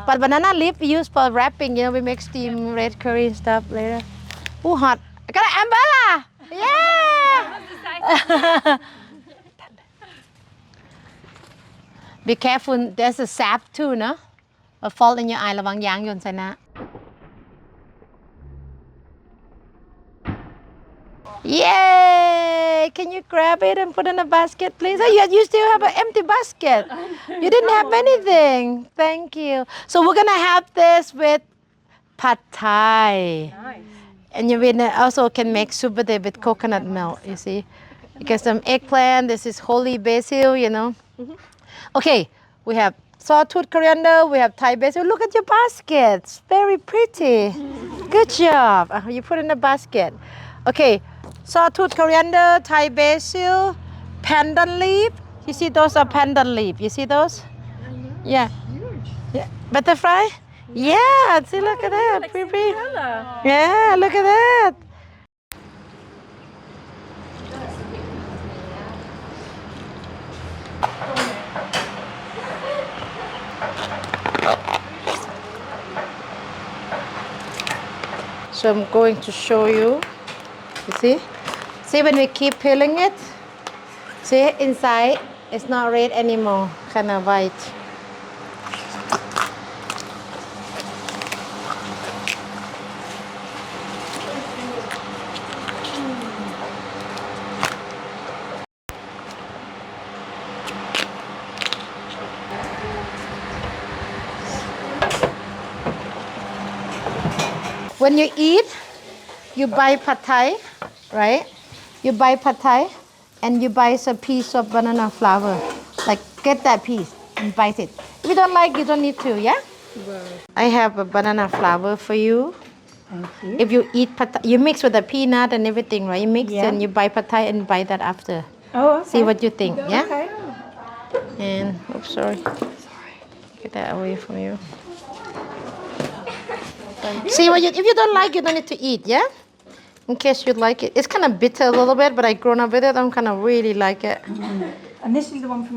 But banana leaf we use for wrapping. We make steam red curry and stuff later. Ooh, hot. I got an umbrella. Yeah. Be careful. There's a sap too, no? A fall in your eye. ระวังยางหย่นใส่หน้า Yay! Can you grab it and put in a basket, please? Oh, you still have an empty basket. You didn't have anything. Thank you. So we're gonna have this with pad thai. Nice. And you also can make soup with it with coconut milk, you see. You get some eggplant. This is holy basil, Okay, we have sawtooth coriander. We have Thai basil. Look at your baskets. Very pretty. Good job. You put in the basket. Okay, sawtooth coriander, Thai basil, pandan leaf. You see those are pandan leaf. You see those? Yeah. Yeah. Butterfly? Yeah. See, look at that. Pretty. Yeah, look at that. So I'm going to show you. You see? See when we keep peeling it? See inside it's not red anymore, kind of white. When you eat, you buy pad thai, right? You buy pad thai and you buy a piece of banana flour. Like get that piece and bite it. If you don't like, you don't need to, yeah? I have a banana flour for you. Thank you. If you eat pad thai, you mix with the peanut and everything, right? You mix and you buy pad thai and buy that after. Oh, okay. See what you think, yeah? Okay. And, oops, sorry. Get that away from you. See what if you don't like, you don't need to eat, yeah? In case you like it. It's kind of bitter a little bit, but I grown up with it. I'm kind of really like it. And this is the one from your